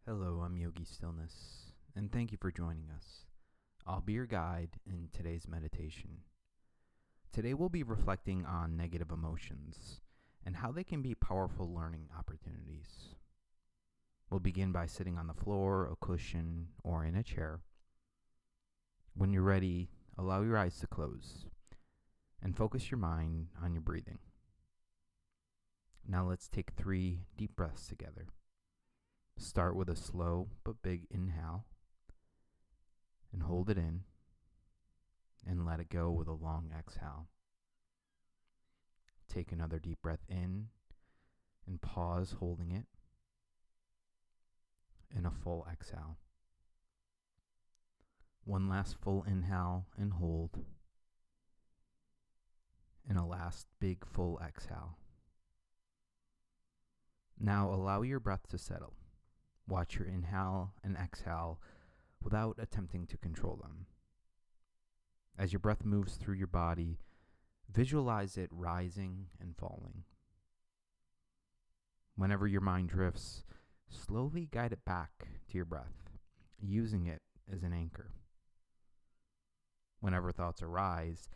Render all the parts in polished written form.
Hello, I'm Yogi Stillness, and thank you for joining us. I'll be your guide in today's meditation. Today we'll be reflecting on negative emotions and how they can be powerful learning opportunities. We'll begin by sitting on the floor, a cushion, or in a chair. When you're ready, allow your eyes to close and focus your mind on your breathing. Now let's take 3 deep breaths together. Start with a slow but big inhale and hold it in and let it go with a long exhale. Take another deep breath in and pause holding it and a full exhale. One last full inhale and hold and a last big full exhale. Now allow your breath to settle. Watch your inhale and exhale without attempting to control them. As your breath moves through your body, visualize it rising and falling. Whenever your mind drifts, slowly guide it back to your breath, using it as an anchor. Whenever thoughts arise,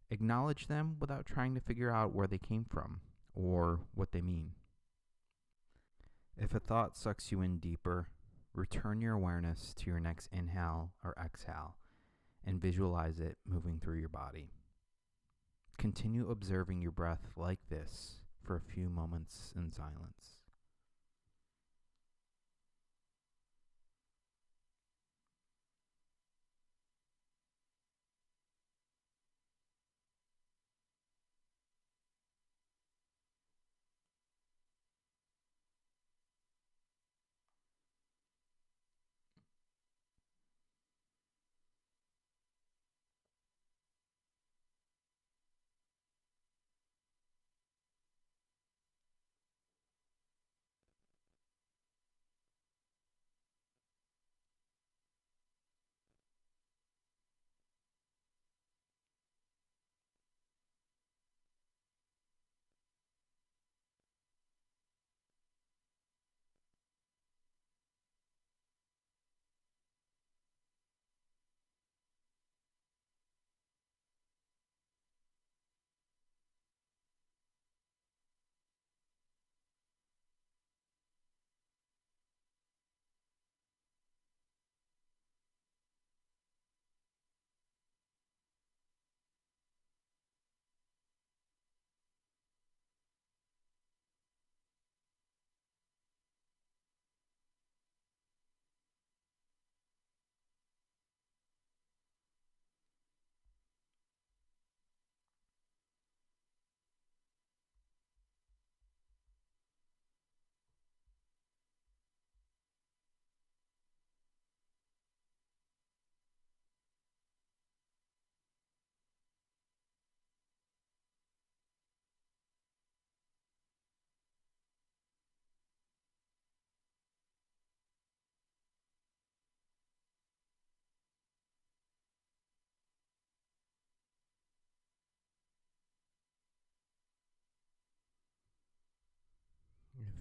acknowledge them without trying to figure out where they came from or what they mean. If a thought sucks you in deeper, return your awareness to your next inhale or exhale and visualize it moving through your body. Continue observing your breath like this for a few moments in silence.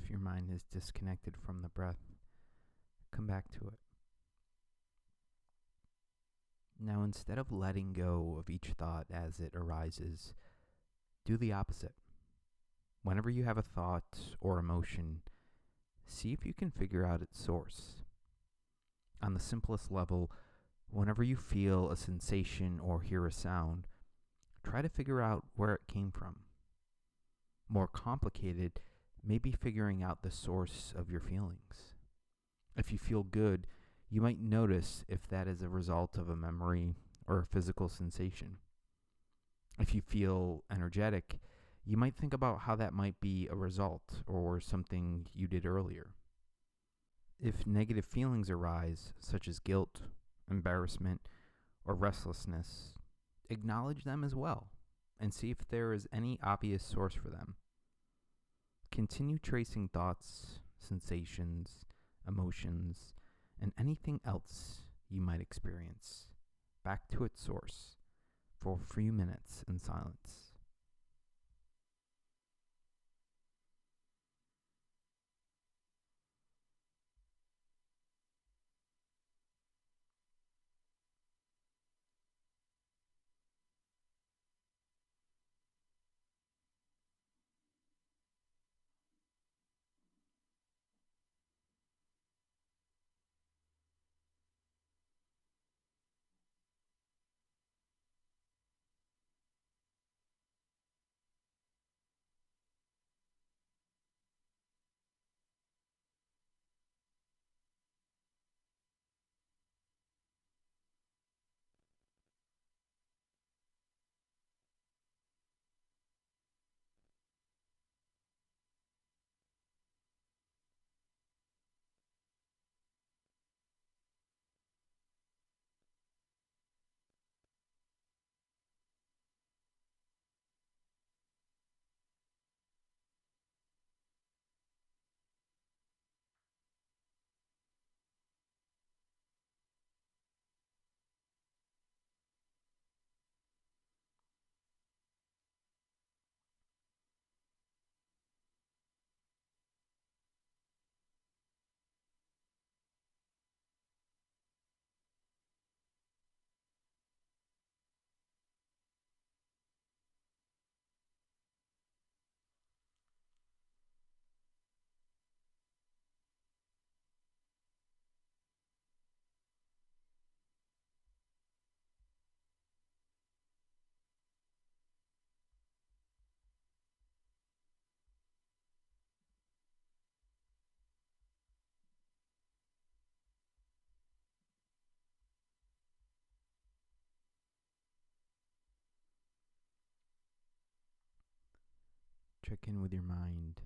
If your mind is disconnected from the breath, come back to it. Now, instead of letting go of each thought as it arises, do the opposite. Whenever you have a thought or emotion, see if you can figure out its source. On the simplest level, whenever you feel a sensation or hear a sound, try to figure out where it came from. More complicated, maybe figuring out the source of your feelings. If you feel good, you might notice if that is a result of a memory or a physical sensation. If you feel energetic, you might think about how that might be a result or something you did earlier. If negative feelings arise, such as guilt, embarrassment, or restlessness, acknowledge them as well and see if there is any obvious source for them. Continue tracing thoughts, sensations, emotions, and anything else you might experience back to its source for a few minutes in silence. check in with your mind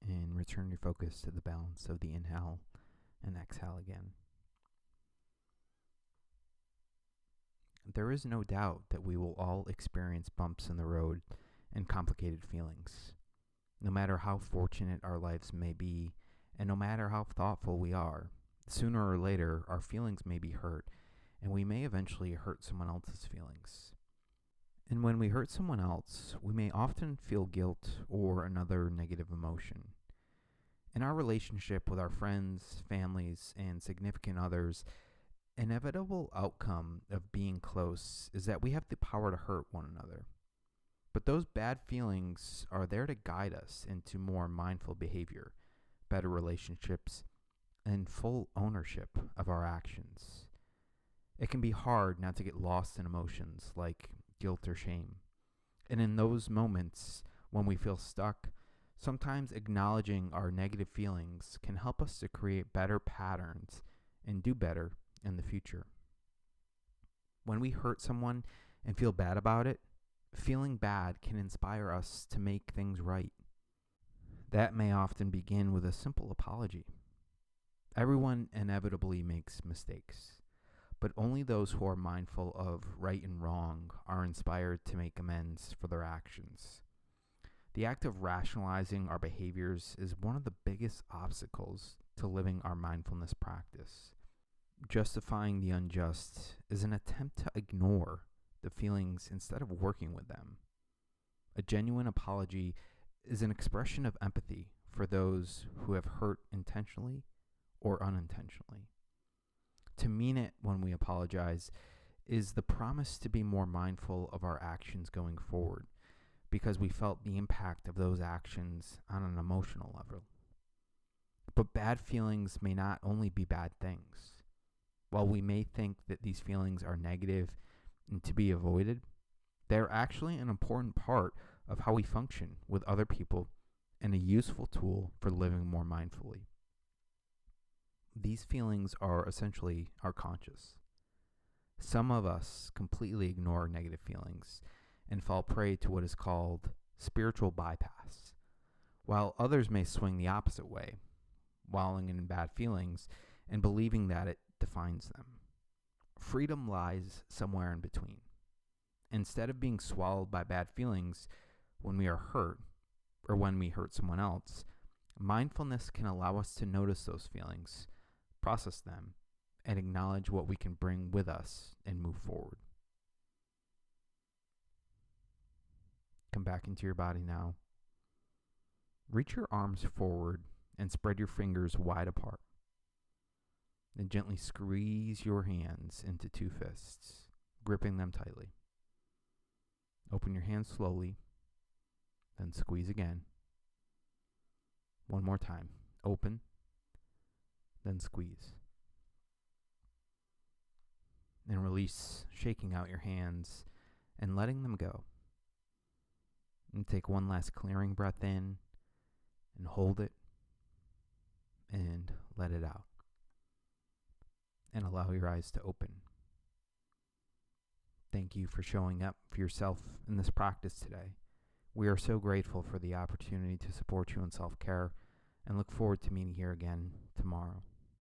and return your focus to the balance of the inhale and exhale again. There is no doubt that we will all experience bumps in the road and complicated feelings. No matter how fortunate our lives may be, and no matter how thoughtful we are, sooner or later our feelings may be hurt, and we may eventually hurt someone else's feelings. And when we hurt someone else, we may often feel guilt or another negative emotion. In our relationship with our friends, families, and significant others, an inevitable outcome of being close is that we have the power to hurt one another. But those bad feelings are there to guide us into more mindful behavior, better relationships, and full ownership of our actions. It can be hard not to get lost in emotions like guilt or shame. And in those moments when we feel stuck, sometimes acknowledging our negative feelings can help us to create better patterns and do better in the future. When we hurt someone and feel bad about it, feeling bad can inspire us to make things right. That may often begin with a simple apology. Everyone inevitably makes mistakes, but only those who are mindful of right and wrong are inspired to make amends for their actions. The act of rationalizing our behaviors is one of the biggest obstacles to living our mindfulness practice. Justifying the unjust is an attempt to ignore the feelings instead of working with them. A genuine apology is an expression of empathy for those who have hurt intentionally or unintentionally. To mean it when we apologize is the promise to be more mindful of our actions going forward, because we felt the impact of those actions on an emotional level. But bad feelings may not only be bad things. While we may think that these feelings are negative and to be avoided, they are actually an important part of how we function with other people and a useful tool for living more mindfully. These feelings are essentially our conscious. Some of us completely ignore negative feelings and fall prey to what is called spiritual bypass, while others may swing the opposite way, wallowing in bad feelings and believing that it defines them. Freedom lies somewhere in between. Instead of being swallowed by bad feelings when we are hurt or when we hurt someone else, mindfulness can allow us to notice those feelings, process them, and acknowledge what we can bring with us and move forward. Come back into your body now. Reach your arms forward and spread your fingers wide apart. Then gently squeeze your hands into two fists, gripping them tightly. Open your hands slowly, then squeeze again. One more time. Open, then squeeze. And release, shaking out your hands and letting them go. And take one last clearing breath in and hold it and let it out. And allow your eyes to open. Thank you for showing up for yourself in this practice today. We are so grateful for the opportunity to support you in self-care and look forward to meeting here again tomorrow.